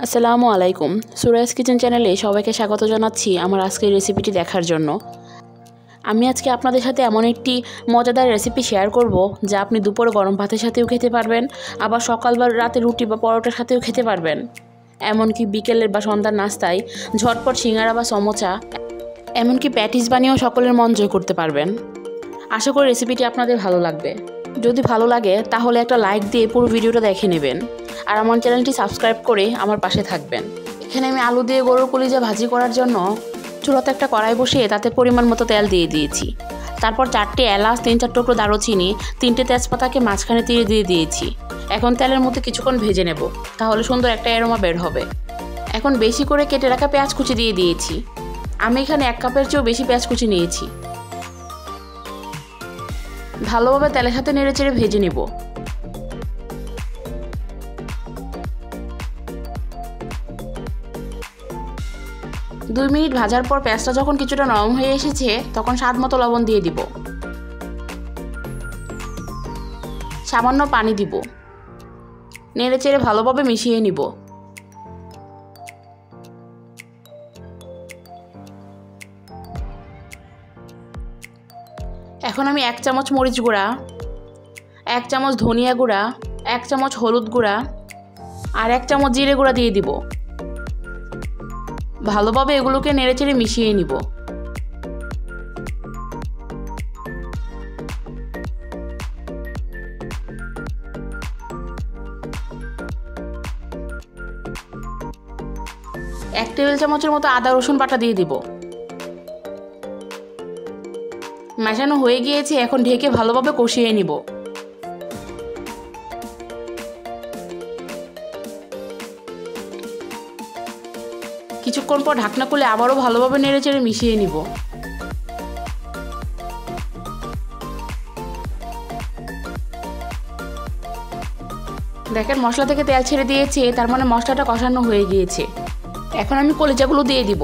আসসালামু আলাইকুম। সুরাইস কিচেন চ্যানেলে সবাইকে স্বাগত জানাচ্ছি আমার আজকের রেসিপিটি দেখার জন্য। আমি আজকে আপনাদের সাথে এমন একটি মজাদার রেসিপি শেয়ার করব যা আপনি দুপুরে গরম ভাতের সাথেও খেতে পারবেন, আবার সকাল বা রাতে রুটি বা পরোটার সাথেও খেতে পারবেন। এমনকি বিকেলের বা সন্ধ্যার নাস্তায় ঝটপট সিঙ্গারা বা সমোসা, এমনকি প্যাটিস বানিয়েও সকলের মন জয় করতে পারবেন। আশা করি রেসিপিটি আপনাদের ভালো লাগবে। যদি ভালো লাগে তাহলে একটা লাইক দিয়ে পুরো ভিডিওটা দেখে নেবেন আর আমার চ্যানেলটি সাবস্ক্রাইব করে আমার পাশে থাকবেন। এখানে আমি আলু দিয়ে গরুর কলিজা ভাজি করার জন্য চুলাতে একটা কড়াই বসিয়ে তাতে পরিমাণ মতো তেল দিয়ে দিয়েছি। তারপর 4টে এলাচ, 3-4 টুকরো দারুচিনি, 3টে তেজপাতাকে মাঝখানে চিড়ে দিয়ে দিয়েছি। এখন তেলের মধ্যে কিছুক্ষণ ভেজে নেব, তাহলে সুন্দর একটা অ্যারোমা বের হবে। এখন বেশি করে কেটে রাখা পেঁয়াজ কুচি দিয়ে দিয়েছি। আমি এখানে 1 কাপের চেয়েও বেশি পেঁয়াজ কুচি নিয়েছি। ভালোভাবে তেলের সাথে নেড়েচেড়ে ভেজে নেব। দুই মিনিট ভাজার পর পেঁয়াজটা যখন কিছুটা নরম হয়ে এসেছে তখন স্বাদ মতো লবণ দিয়ে দিব, সামান্য পানি দিব, নেড়েচেড়ে ভালোভাবে মিশিয়ে নিব। এখন আমি 1 চামচ মরিচ গুঁড়া, 1 চামচ ধনিয়া গুঁড়া, 1 চামচ হলুদ গুঁড়া আর 1 চামচ জিরে গুঁড়া দিয়ে দিব। ভালোভাবে এগুলোকে নেড়েচেড়ে মিশিয়ে নিব। এক টেবিল চামচের মতো আদা রসুন বাটা দিয়ে দিব। মেশানো হয়ে গিয়েছে, এখন ঢেকে ভালোভাবে কষিয়ে নিব। কিছুক্ষণ পর ঢাকনা খুলে আবারও ভালোভাবে নেড়েচেড়ে মিশিয়ে নিব। দেখেন মশলা থেকে তেল ছেড়ে দিয়েছে, তার মানে মশলাটা কষানো হয়ে গিয়েছে। এখন আমি কলিজাগুলো দিয়ে দিব।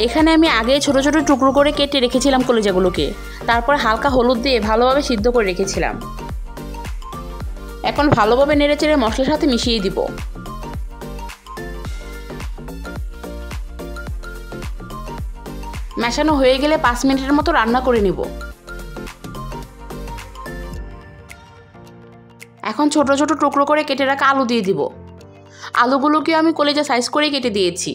এখানে আমি আগে ছোট ছোট টুকরো করে কেটে রেখেছিলাম কলিজাগুলোকে, তারপর হালকা হলুদ দিয়ে ভালোভাবে সিদ্ধ করে রেখেছিলাম। এখন ভালোভাবে নেড়েচেড়ে মশলার সাথে মিশিয়ে দিব। মেশানো হয়ে গেলে 5 মিনিটের মতো রান্না করে নিব। এখন ছোট ছোট টুকরো করে কেটে রাখা আলু দিয়ে দিব। আলুগুলোকে আমি কলিজা সাইজ করে কেটে দিয়েছি।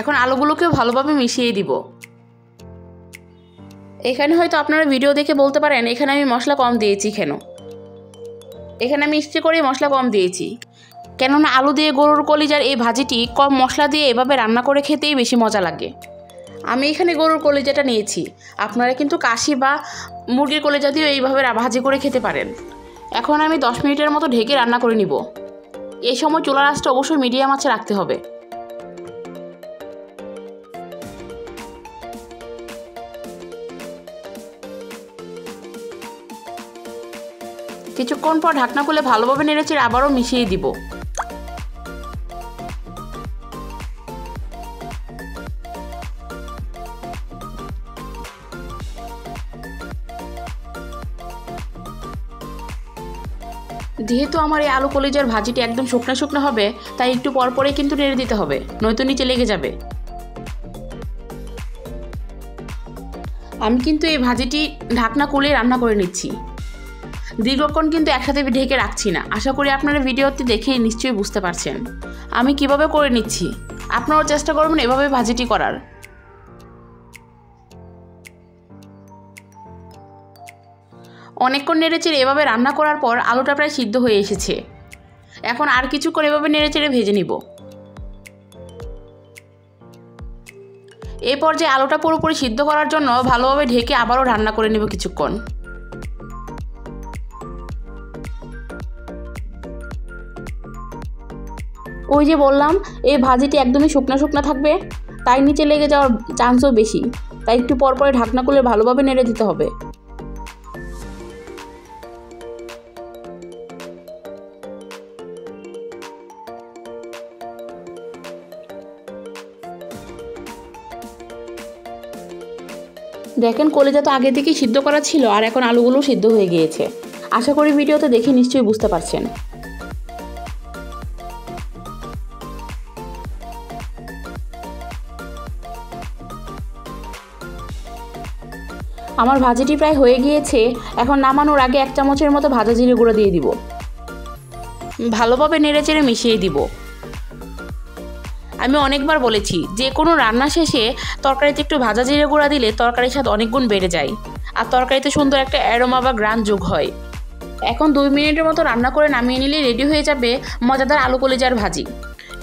এখন আলুগুলোকে ভালোভাবে মিশিয়ে দিব। এখানে হয়তো আপনারা ভিডিও দেখে বলতে পারেন এখানে আমি মশলা কম দিয়েছি কেন। এখানে আমি ইচ্ছে করে মশলা কম দিয়েছি, কেননা আলু দিয়ে গরুর কলিজার এই ভাজিটি কম মশলা দিয়ে এভাবে রান্না করে খেতেই বেশি মজা লাগে। আমি এখানে গরুর কলিজাটা নিয়েছি, আপনারা কিন্তু কাশি বা মুরগির কলিজা দিয়েও এইভাবে ভাজি করে খেতে পারেন। এখন আমি 10 মিনিটের মতো ঢেকে রান্না করে নিব। এই সময় চুলার আঁচটা অবশ্যই মিডিয়াম আঁচে রাখতে হবে। কিছুক্ষণ পর ঢাকনা খুলে ভালোভাবে নেড়েচেড়ে আবারও মিশিয়ে দিব। যেহেতু আমার এই আলু কলিজার ভাজিটি একদম শুকনো শুকনো হবে, তাই একটু পর পরেই কিন্তু নেড়ে দিতে হবে, নয়তো নিচে লেগে যাবে। আমি কিন্তু এই ভাজিটি ঢাকনা খুলে রান্না করে নিচ্ছি, দীর্ঘক্ষণ কিন্তু একসাথে ঢেকে রাখছি না। আশা করি আপনারা ভিডিওটি দেখে নিশ্চয়ই বুঝতে পারছেন আমি কিভাবে করে নিচ্ছি। আপনারাও চেষ্টা করবেন এভাবে ভাজিটি করার। অনেকক্ষণ নেড়েচেড়ে এভাবে রান্না করার পর আলুটা প্রায় সিদ্ধ হয়ে এসেছে। এখন আর কিছুক্ষণ এভাবে নেড়েচেড়ে ভেজে নিব। এই পর্যায়ে আলুটা পুরোপুরি সিদ্ধ করার জন্য ভালোভাবে ঢেকে আবারও রান্না করে নেব কিছুক্ষণ। ওই যে বললাম এই ভাজিটি একদমই শুকনো শুকনো থাকবে, তাই নিচে লেগে যাওয়ার চান্সও বেশি, তাই একটু পর পরে ঢাকনা খুলে ভালোভাবে নেড়ে দিতে হবে। দেখেন কলিজা তো আগে থেকেই সিদ্ধ করা ছিল আর এখন আলুগুলো সিদ্ধ হয়ে গিয়েছে। আশা করি ভিডিওতে দেখে নিশ্চয়ই বুঝতে পারছেন। আমার ভাজিটি প্রায় হয়ে গিয়েছে। এখন নামানোর আগে 1 চামচের মতো ভাজা জিরে গুঁড়ো দিয়ে দিব। ভালোভাবে নেড়েচেড়ে মিশিয়ে দিব। আমি অনেকবার বলেছি যে কোনো রান্না শেষে তরকারিতে একটু ভাজা জিরে গুঁড়া দিলে তরকারির স্বাদ অনেক গুণ বেড়ে যায়, আর তরকারিতে সুন্দর একটা অ্যারোমা বা গ্রান যোগ হয়। এখন 2 মিনিটের মতো রান্না করে নামিয়ে নিলে রেডি হয়ে যাবে মজাদার আলু কলিজার ভাজি।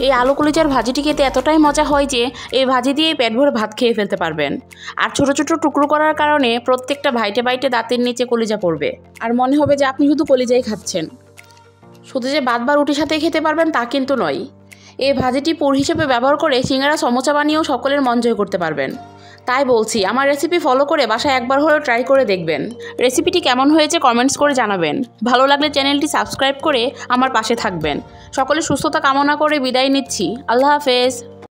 এই আলু কলিজার ভাজিটি খেতে এতটাই মজা হয় যে এই ভাজি দিয়ে পেট ভরে ভাত খেয়ে ফেলতে পারবেন। আর ছোট ছোট টুকরো করার কারণে প্রত্যেকটা বাইটে বাইটে দাঁতের নিচে কলিজা পড়বে, আর মনে হবে যে আপনি শুধু কলিজাই খাচ্ছেন। শুধু যে ভাত বা রুটির সাথে খেতে পারবেন তা কিন্তু নয়। এই ভাজিটি পুর হিসেবে ব্যবহার করে সিঙ্গারা সমোসা বানিয়েও সকলের মন জয় করতে পারবেন। তাই বলছি, আমার রেসিপি ফলো করে বাসায় একবার হলেও ট্রাই করে দেখবেন। রেসিপিটি কেমন হয়েছে কমেন্টস করে জানাবেন। ভালো লাগলে চ্যানেলটি সাবস্ক্রাইব করে আমার পাশে থাকবেন। সকলে সুস্থতা কামনা করে বিদায় নিচ্ছি। আল্লাহ হাফেজ।